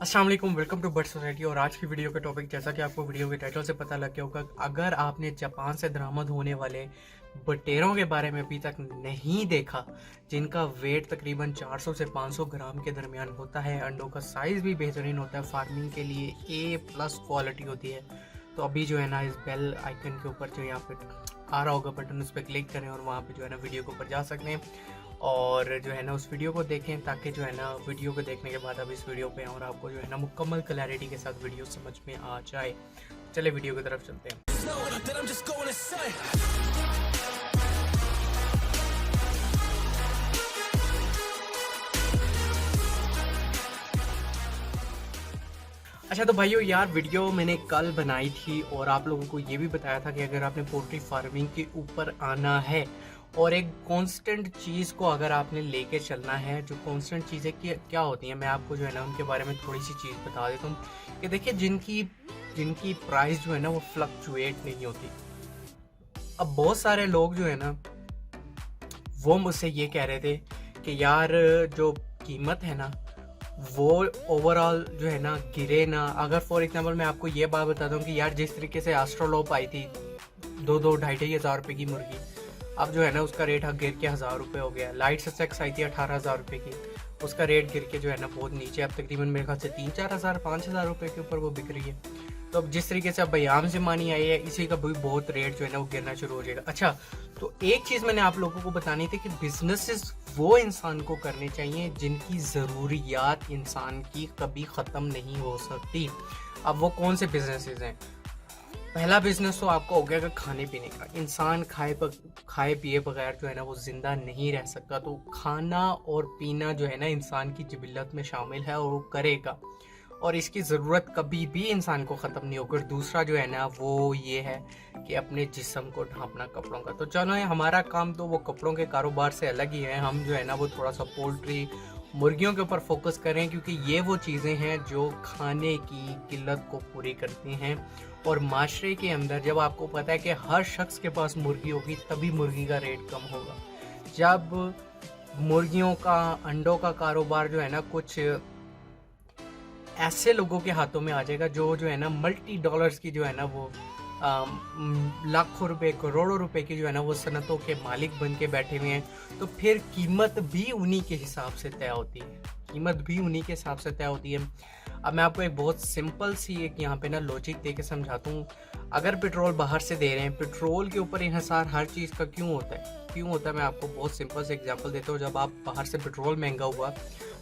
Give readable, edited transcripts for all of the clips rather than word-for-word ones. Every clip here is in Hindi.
अस्सलाम वालेकुम, वेलकम टू बर्ड सोसाइटी। और आज की वीडियो का टॉपिक, जैसा कि आपको वीडियो के टाइटल से पता लग गया होगा, अगर आपने जापान से दरामद होने वाले बटेरों के बारे में अभी तक नहीं देखा, जिनका वेट तकरीबन 400 से 500 ग्राम के दरमियान होता है, अंडों का साइज़ भी बेहतरीन होता है, फार्मिंग के लिए A+ क्वालिटी होती है, तो अभी जो है ना इस बेल आइकन के ऊपर जो यहाँ पे आ रहा होगा बटन, उस पर क्लिक करें और वहाँ पे जो है ना वीडियो के ऊपर जा सकते हैं और जो है ना उस वीडियो को देखें, ताकि जो है ना वीडियो को देखने के बाद अब इस वीडियो पे और आपको जो है ना मुकम्मल क्लैरिटी के साथ वीडियो समझ में आ जाए। चले वीडियो की तरफ चलते हैं। अच्छा तो भाइयों यार, वीडियो मैंने कल बनाई थी और आप लोगों को ये भी बताया था कि अगर आपने पोल्ट्री फार्मिंग के ऊपर आना है और एक कांस्टेंट चीज़ को अगर आपने लेके चलना है, जो कांस्टेंट चीज़ें क्या होती हैं, मैं आपको जो है ना उनके बारे में थोड़ी सी चीज़ बता देता हूँ कि देखिए जिनकी जिनकी प्राइस जो है ना वो फ्लक्चुएट नहीं होती। अब बहुत सारे लोग जो है ना वो मुझसे ये कह रहे थे कि यार जो कीमत है ना वो ओवरऑल जो है ना गिरे ना। अगर फॉर एग्जांपल मैं आपको ये बात बता दूं कि यार जिस तरीके से एस्ट्रोलोप आई थी 2-2 ढाई हज़ार रुपये की मुर्गी, अब जो है ना उसका रेट गिर के 1000 रुपये हो गया। लाइट ससेक्स आई थी 18,000 रुपये की, उसका रेट गिर के जो है ना बहुत नीचे, अब तकरीबन मेरे ख्याल से 3-4 हज़ार 5,000 रुपये के ऊपर वो बिक रही है। तो अब जिस तरीके से अब बयाम से मानी आई है, इसी का भी बहुत रेट जो है ना वो गिरना शुरू हो जाएगा। अच्छा तो एक चीज़ मैंने आप लोगों को बतानी थी कि बिजनेसेस वो इंसान को करने चाहिए जिनकी ज़रूरियात इंसान की कभी ख़त्म नहीं हो सकती। अब वो कौन से बिजनेसेस हैं? पहला बिजनेस तो आपका हो गया कि खाने पीने का। इंसान खाए पिए बगैर जो है ना वो ज़िंदा नहीं रह सकता, तो खाना और पीना जो है ना इंसान की जिबिलत में शामिल है और वो करेगा और इसकी ज़रूरत कभी भी इंसान को ख़त्म नहीं होगी। दूसरा जो है ना वो ये है कि अपने जिस्म को ढांपना कपड़ों का। तो चलो हमारा काम तो वो कपड़ों के कारोबार से अलग ही है, हम जो है ना वो थोड़ा सा पोल्ट्री मुर्गियों के ऊपर फोकस करें, क्योंकि ये वो चीज़ें हैं जो खाने की किल्लत को पूरी करती हैं। और माशरे के अंदर जब आपको पता है कि हर शख्स के पास मुर्गी होगी, तभी मुर्गी का रेट कम होगा। जब मुर्गियों का अंडों का कारोबार जो है ना कुछ ऐसे लोगों के हाथों में आ जाएगा जो है ना मल्टी डॉलर्स की जो है ना वो लाखों रुपए करोड़ों रुपए की जो है ना वो सनतों के मालिक बन के बैठे हुए हैं, तो फिर कीमत भी उन्हीं के हिसाब से तय होती है। कीमत भी उन्हीं के हिसाब से तय होती है। अब मैं आपको एक बहुत सिंपल सी एक यहाँ पे ना लॉजिक दे के समझाता हूँ। अगर पेट्रोल बाहर से दे रहे हैं, पेट्रोल के ऊपर इन्हिसार हर चीज़ का क्यों होता है? मैं आपको बहुत सिंपल से एग्जांपल देता हूँ। जब आप बाहर से पेट्रोल महंगा हुआ,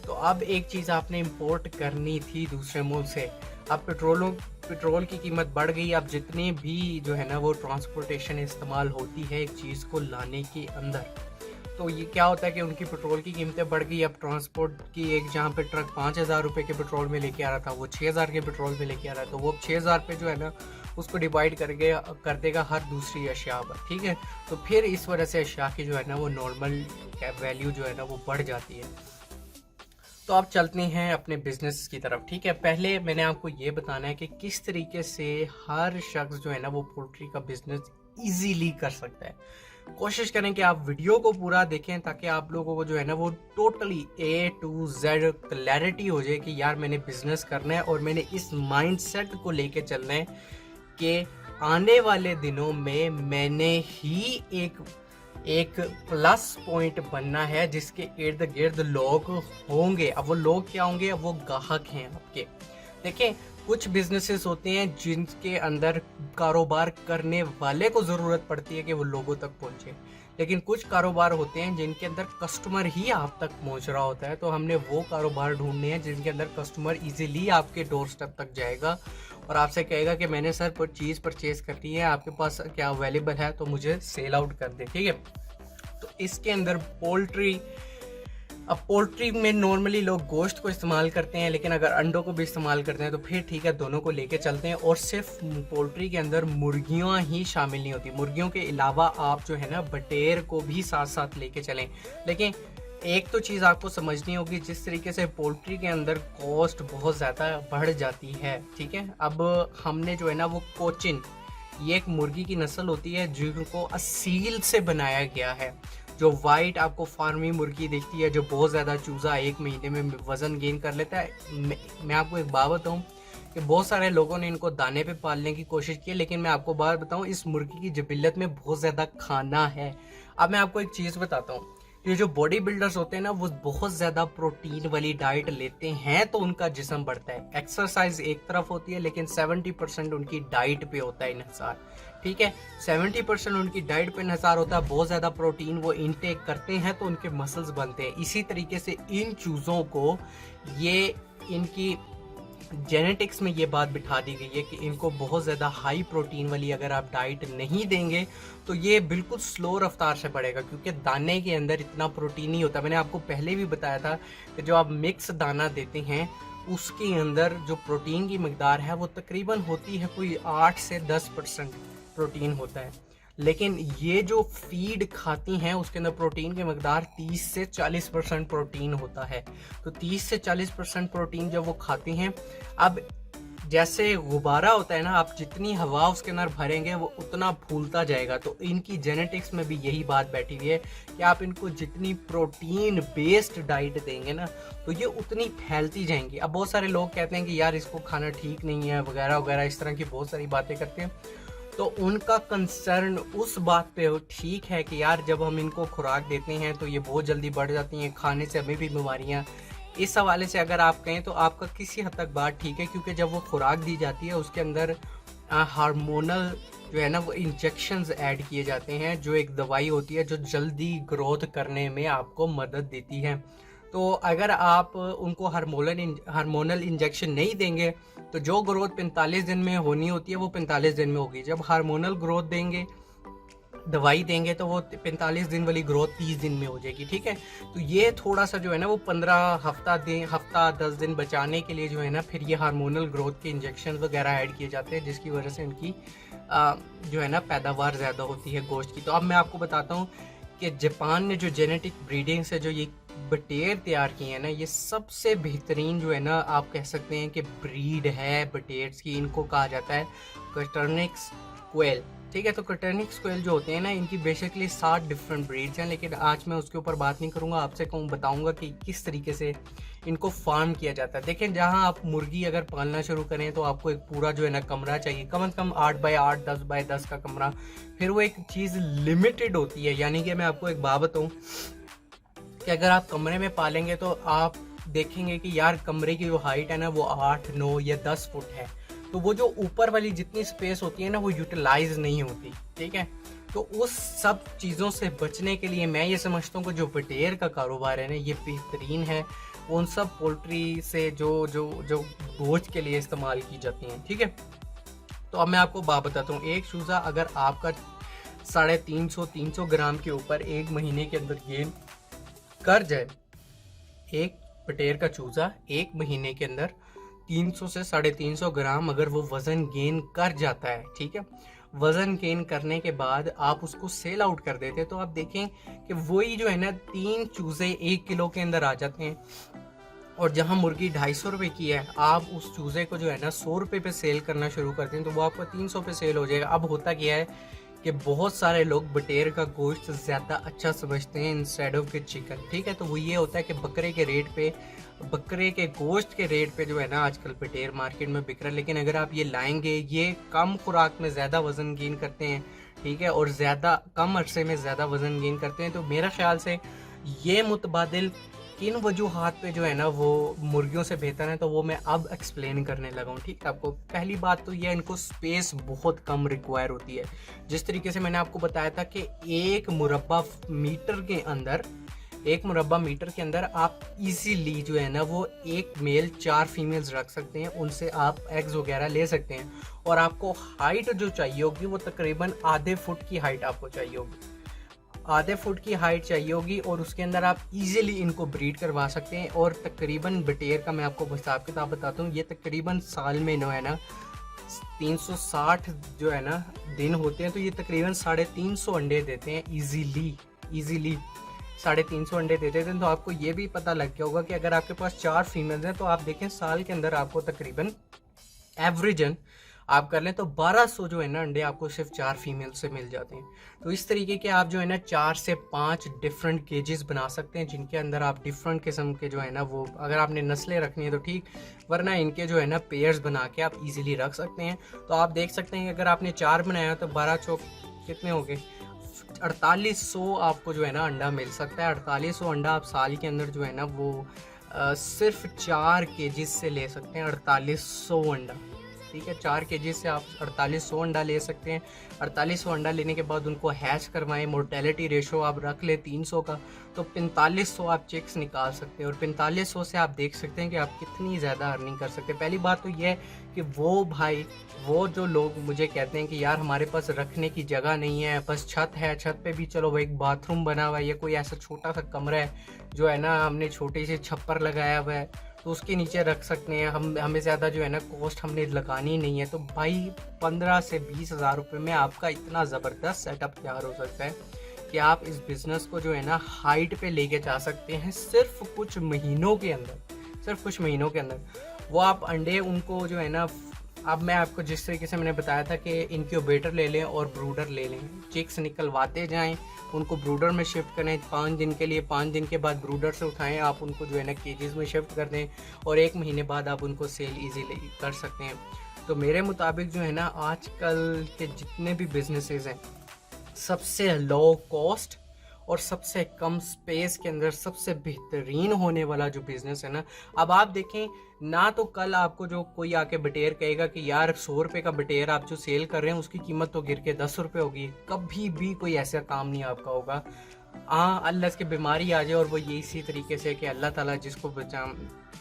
तो अब एक चीज़ आपने इंपोर्ट करनी थी दूसरे मुल्क से, अब पेट्रोल की कीमत बढ़ गई। अब जितने भी जो है ना वो ट्रांसपोर्टेशन इस्तेमाल होती है एक चीज़ को लाने के अंदर, तो ये क्या होता है कि उनकी पेट्रोल की कीमतें बढ़ गई। अब ट्रांसपोर्ट की एक जहाँ पे ट्रक 5,000 रुपये के पेट्रोल में लेके आ रहा था, वो 6,000 के पेट्रोल में लेके आ रहा है, तो वो 6,000 पे जो है ना उसको डिवाइड कर देगा हर दूसरी अशिया पर, ठीक है। तो फिर इस वजह से अशिया की जो है ना वो नॉर्मल वैल्यू जो है ना वो बढ़ जाती है। तो आप चलते हैं अपने बिजनेस की तरफ, ठीक है। पहले मैंने आपको ये बताना है कि किस तरीके से हर शख्स जो है ना वो पोल्ट्री का बिजनेस इजीली कर सकता है। कोशिश करें कि आप वीडियो को पूरा देखें, ताकि आप लोगों को जो है ना वो totally A to Z clarity हो जाए कि यार मैंने बिजनेस करना है और मैंने इस माइंडसेट को लेके चलना है कि आने वाले दिनों में मैंने ही एक प्लस पॉइंट बनना है जिसके इर्द गिर्द लोग होंगे। अब वो लोग क्या होंगे? अब वो ग्राहक हैं आपके। देखें, कुछ बिजनेसेस होते हैं जिनके अंदर कारोबार करने वाले को ज़रूरत पड़ती है कि वो लोगों तक पहुंचे, लेकिन कुछ कारोबार होते हैं जिनके अंदर कस्टमर ही आप तक पहुंच रहा होता है। तो हमने वो कारोबार ढूंढने हैं जिनके अंदर कस्टमर इजीली आपके डोर स्टेप तक जाएगा और आपसे कहेगा कि मैंने सर पर चीज़ परचेज करनी है, आपके पास क्या अवेलेबल है, तो मुझे सेल आउट कर दे, ठीक है। तो इसके अंदर पोल्ट्री में नॉर्मली लोग गोश्त को इस्तेमाल करते हैं, लेकिन अगर अंडों को भी इस्तेमाल करते हैं तो फिर ठीक है, दोनों को लेके चलते हैं। और सिर्फ पोल्ट्री के अंदर मुर्गियां ही शामिल नहीं होती, मुर्गियों के अलावा आप जो है ना बटेर को भी साथ साथ लेके चलें। लेकिन एक तो चीज़ आपको समझनी होगी, जिस तरीके से पोल्ट्री के अंदर कॉस्ट बहुत ज़्यादा बढ़ जाती है, ठीक है। अब हमने जो है ना वो कोचिन, ये एक मुर्गी की नस्ल होती है जिनको असील से बनाया गया है। जो वाइट आपको फार्मी मुर्गी दिखती है, जो बहुत ज़्यादा चूज़ा 1 महीने में वज़न गेन कर लेता है, मैं आपको एक बात बताऊँ कि बहुत सारे लोगों ने इनको दाने पे पालने की कोशिश की, लेकिन मैं आपको बात बताऊँ, इस मुर्गी की जिबिल्लत में बहुत ज़्यादा खाना है। अब मैं आपको एक चीज़ बताता हूँ, ये जो बॉडी बिल्डर्स होते हैं ना, वो बहुत ज़्यादा प्रोटीन वाली डाइट लेते हैं तो उनका जिस्म बढ़ता है। एक्सरसाइज एक तरफ होती है, लेकिन 70% उनकी डाइट पे होता है इन्हिसार। ठीक है, 70% उनकी डाइट पे इन्हिसार होता है। बहुत ज़्यादा प्रोटीन वो इनटेक करते हैं तो उनके मसल्स बनते हैं। इसी तरीके से इन चूज़ों को ये इनकी जेनेटिक्स में ये बात बिठा दी गई है कि इनको बहुत ज़्यादा हाई प्रोटीन वाली अगर आप डाइट नहीं देंगे तो ये बिल्कुल स्लो रफ्तार से बढ़ेगा, क्योंकि दाने के अंदर इतना प्रोटीन नहीं होता। मैंने आपको पहले भी बताया था कि जो आप मिक्स दाना देते हैं उसके अंदर जो प्रोटीन की मकदार है वो तकरीबन होती है कोई 8 से 10% प्रोटीन होता है, लेकिन ये जो फीड खाती हैं उसके अंदर प्रोटीन की मकदार 30 से 40% प्रोटीन होता है। तो 30 से 40% प्रोटीन जब वो खाती हैं, अब जैसे गुब्बारा होता है ना, आप जितनी हवा उसके अंदर भरेंगे वो उतना फूलता जाएगा। तो इनकी जेनेटिक्स में भी यही बात बैठी हुई है कि आप इनको जितनी प्रोटीन बेस्ड डाइट देंगे ना तो ये उतनी फैलती जाएंगी। अब बहुत सारे लोग कहते हैं कि यार इसको खाना ठीक नहीं है वगैरह वगैरह, इस तरह की बहुत सारी बातें करते हैं। तो उनका कंसर्न उस बात पे ठीक है कि यार जब हम इनको खुराक देते हैं तो ये बहुत जल्दी बढ़ जाती हैं, खाने से हमें भी बीमारियां। इस हवाले से अगर आप कहें तो आपका किसी हद तक बात ठीक है, क्योंकि जब वो खुराक दी जाती है उसके अंदर हार्मोनल जो है ना वो इंजेक्शंस ऐड किए जाते हैं, जो एक दवाई होती है जो जल्दी ग्रोथ करने में आपको मदद देती है। तो अगर आप उनको हार्मोनल इंजेक्शन नहीं देंगे तो जो ग्रोथ 45 दिन में होनी होती है वो 45 दिन में होगी। जब हार्मोनल ग्रोथ देंगे, दवाई देंगे, तो वो 45 दिन वाली ग्रोथ 30 दिन में हो जाएगी। ठीक है, तो ये थोड़ा सा जो है ना वो 15 हफ्ता 10 दिन बचाने के लिए जो है ना फिर ये हार्मोनल ग्रोथ के इंजेक्शन वगैरह ऐड किए जाते हैं, जिसकी वजह से उनकी जो है ना पैदावार ज़्यादा होती है गोश्त की। तो अब मैं आपको बताता हूँ कि जापान ने जो जेनेटिक ब्रीडिंग से जो ये बटेर तैयार किए हैं ना, ये सबसे बेहतरीन जो है ना आप कह सकते हैं कि ब्रीड है बटेर्स की। इनको कहा जाता है कटर्निक स्क्वेल। ठीक है, तो कटर्निक स्क्वेल जो होते हैं ना, इनकी बेसिकली 7 डिफरेंट ब्रीड्स हैं, लेकिन आज मैं उसके ऊपर बात नहीं करूँगा। आपसे बताऊँगा कि किस तरीके से इनको फार्म किया जाता है। देखें, जहाँ आप मुर्गी अगर पालना शुरू करें तो आपको एक पूरा जो है ना कमरा चाहिए, कम से कम 8 बाय 8 10 बाय 10 का कमरा। फिर वो एक चीज़ लिमिटेड होती है, यानी कि मैं आपको एक बात बताऊँ कि अगर आप कमरे में पालेंगे तो आप देखेंगे कि यार कमरे की जो हाइट है ना वो 8 9 या 10 फुट है, तो वो जो ऊपर वाली जितनी स्पेस होती है ना वो यूटिलाइज नहीं होती। ठीक है, तो उस सब चीज़ों से बचने के लिए मैं ये समझता हूँ कि जो बटेर का कारोबार है ना ये बेहतरीन है उन सब पोल्ट्री से जो जो जो गोश्त के लिए इस्तेमाल की जाती हैं। ठीक है, तो अब मैं आपको बात बताता हूँ। एक चूज़ा अगर आपका 350 ग्राम के ऊपर 1 महीने के अंदर गेन कर जाए, एक बटेर का चूज़ा 1 महीने के अंदर 300 से 350 ग्राम अगर वो वज़न गेन कर जाता है, ठीक है, वज़न गेन करने के बाद आप उसको सेल आउट कर देते हैं, तो आप देखें कि वही जो है ना 3 चूज़े 1 किलो के अंदर आ जाते हैं। और जहां मुर्गी 250 रुपये की है, आप उस चूज़े को जो है ना 100 रुपये पे सेल करना शुरू करते हैं तो वो आपको 300 पे सेल हो जाएगा। अब होता क्या है कि बहुत सारे लोग बटेर का गोश्त ज़्यादा अच्छा समझते हैं इंस्टेड ऑफ के चिकन। ठीक है, तो वो ये होता है कि बकरे के गोश्त के रेट पे जो है ना आजकल बटेर मार्केट में बिक रहा है। लेकिन अगर आप ये लाएंगे, ये कम खुराक में ज़्यादा वज़न गेन करते हैं, ठीक है, और ज़्यादा कम अरसे में ज़्यादा वज़न गेन करते हैं, तो मेरा ख्याल से ये मुतबादिल किन वजूहात पे जो है ना वो मुर्गियों से बेहतर है, तो वो मैं अब एक्सप्लेन करने लगा हूँ। ठीक है, आपको पहली बात तो ये, इनको स्पेस बहुत कम रिक्वायर होती है। जिस तरीके से मैंने आपको बताया था कि एक मुरब्बा मीटर के अंदर आप इजीली जो है ना वो एक मेल 4 फीमेल्स रख सकते हैं, उनसे आप एग्स वगैरह ले सकते हैं। और आपको हाइट जो चाहिए होगी वो तकरीबन आधे फुट की हाइट आपको चाहिए होगी, आधे फुट की हाइट चाहिए होगी, और उसके अंदर आप इजीली इनको ब्रीड करवा सकते हैं। और तकरीबन बटेर का मैं आपको हिसाब किताब बताता हूँ, ये तकरीबन साल में जो है ना 360 जो है ना दिन होते हैं, तो ये तकरीबन 350 अंडे देते हैं इजीली 350 अंडे देते थे। तो आपको ये भी पता लग गया होगा कि अगर आपके पास 4 फीमेल्स हैं तो आप देखें साल के अंदर आपको तकरीबन एवरेजन आप कर लें तो 1200 जो है ना अंडे आपको सिर्फ 4 फीमेल से मिल जाते हैं। तो इस तरीके के आप जो है ना 4 से 5 डिफरेंट केजेस बना सकते हैं, जिनके अंदर आप डिफरेंट किस्म के जो है ना वो, अगर आपने नस्लें रखनी है तो ठीक, वरना इनके जो है ना पेयर्स बना के आप इजीली रख सकते हैं। तो आप देख सकते हैं कि अगर आपने 4 बनाया तो 12 चौक कितने हो गए, 4800 आपको जो है ना अंडा मिल सकता है। 4800 अंडा आप साल के अंदर जो है ना वो सिर्फ 4 केजीज से ले सकते हैं। 4800 अंडा, ठीक है, 4 केजी से आप 4800 अंडा ले सकते हैं। 4800 अंडा लेने के बाद उनको हैच करवाएं, मोर्टेलिटी रेशो आप रख लें 300 का, तो 4500 आप चिक्स निकाल सकते हैं। और 4500 से आप देख सकते हैं कि आप कितनी ज़्यादा अर्निंग कर सकते हैं। पहली बात तो यह है कि वो जो लोग मुझे कहते हैं कि यार हमारे पास रखने की जगह नहीं है, बस छत है, छत पे भी चलो एक बाथरूम बना हुआ है या कोई ऐसा छोटा सा कमरा है जो है ना हमने छोटी सी छप्पर लगाया हुआ है, तो उसके नीचे रख सकते हैं। हमें ज़्यादा जो है ना कॉस्ट हमने लगानी नहीं है। तो भाई 15 से 20 हज़ार रुपये में आपका इतना ज़बरदस्त सेटअप तैयार हो सकता है कि आप इस बिज़नेस को जो है ना हाइट पे लेके जा सकते हैं सिर्फ कुछ महीनों के अंदर। वो आप अंडे उनको जो है ना, अब मैं आपको जिस तरीके से मैंने बताया था कि इनक्यूबेटर ले लें और ब्रूडर ले लें, चिक्स निकलवाते जाएं, उनको ब्रूडर में शिफ्ट करें 5 दिन के लिए, 5 दिन के बाद ब्रूडर से उठाएं, आप उनको जो है ना केजेस में शिफ्ट कर दें और 1 महीने बाद आप उनको सेल इजीली कर सकते हैं। तो मेरे मुताबिक जो है ना आजकल के जितने भी बिजनेसेस हैं, सबसे लो कॉस्ट और सबसे कम स्पेस के अंदर सबसे बेहतरीन होने वाला जो बिज़नेस है ना, अब आप देखें ना, तो कल आपको जो कोई आके बटेर कहेगा कि यार 100 रुपये का बटेर आप जो सेल कर रहे हैं उसकी कीमत तो गिर के 10 रुपये होगी, कभी भी कोई ऐसा काम नहीं आपका होगा। हाँ, अल्लाह की बीमारी आ जाए और वो ये इसी तरीके से कि अल्लाह ताला जिसको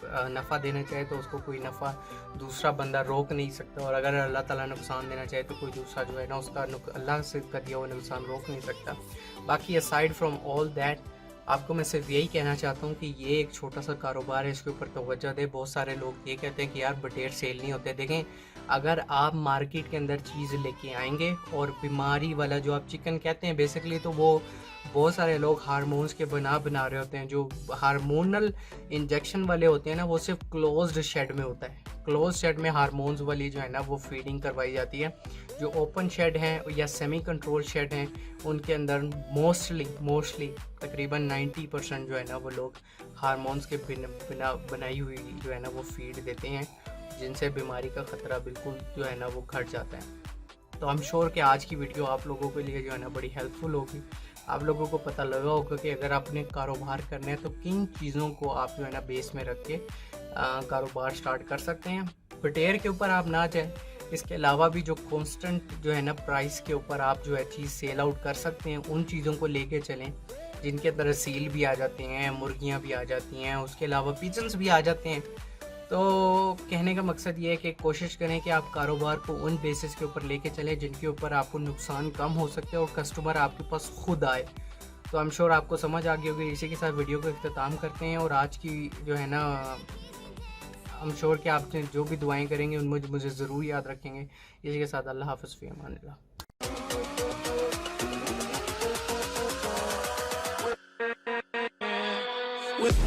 नफ़ा देना चाहे तो उसको कोई नफ़ा दूसरा बंदा रोक नहीं सकता, और अगर अल्लाह ताला नुकसान देना चाहे तो कोई दूसरा जो है ना उसका अल्लाह से का दिया हुआ नुकसान रोक नहीं सकता। बाकी असाइड फ्रॉम ऑल दैट, आपको मैं सिर्फ यही कहना चाहता हूँ कि ये एक छोटा सा कारोबार है, इसके ऊपर तवज्जो दे। बहुत सारे लोग ये कहते हैं कि यार बटेर सेल नहीं होते। देखें, अगर आप मार्केट के अंदर चीज़ लेके आएंगे और बीमारी वाला जो आप चिकन कहते हैं बेसिकली, तो वो बहुत सारे लोग हार्मोन्स के बना रहे होते हैं। जो हार्मोनल इंजेक्शन वाले होते हैं ना, वो सिर्फ क्लोज्ड शेड में होता है। क्लोज शेड में हार्मोन्स वाली जो है ना वो फीडिंग करवाई जाती है। जो ओपन शेड हैं या सेमी कंट्रोल शेड हैं, उनके अंदर मोस्टली तकरीबन 90% जो है ना वो लोग हार्मोन्स के बिना बनाई हुई जो है ना वो फीड देते हैं, जिनसे बीमारी का ख़तरा बिल्कुल जो है ना वो घट जाता है। तो आई एम श्योर कि आज की वीडियो आप लोगों के लिए जो है ना बड़ी हेल्पफुल होगी। आप लोगों को पता लगा होगा कि अगर आपने कारोबार करना है तो किन चीज़ों को आप जो है ना बेस में रख के कारोबार स्टार्ट कर सकते हैं। बटेर के ऊपर आप ना जाए, इसके अलावा भी जो कांस्टेंट जो है ना प्राइस के ऊपर आप जो है चीज़ सेल आउट कर सकते हैं, उन चीज़ों को लेके चलें जिनके अंदर सील भी आ जाते हैं, मुर्गियाँ भी आ जाती हैं, उसके अलावा पिजन्स भी आ जाते हैं। तो कहने का मकसद ये है कि कोशिश करें कि आप कारोबार को उन बेसिस के ऊपर लेके चलें जिनके ऊपर आपको नुकसान कम हो सकते हैं और कस्टमर आपके पास खुद आए। तो आई एम श्योर आपको समझ आ गई होगी। इसी के साथ वीडियो को इख्तिताम करते हैं, और आज की जो है ना आई एम श्योर कि आप जो भी दुआएं करेंगे उन मुझे ज़रूर याद रखेंगे। इसी के साथ अल्लाह हाफ़िज़, फ़ी अमानिल्लाह। With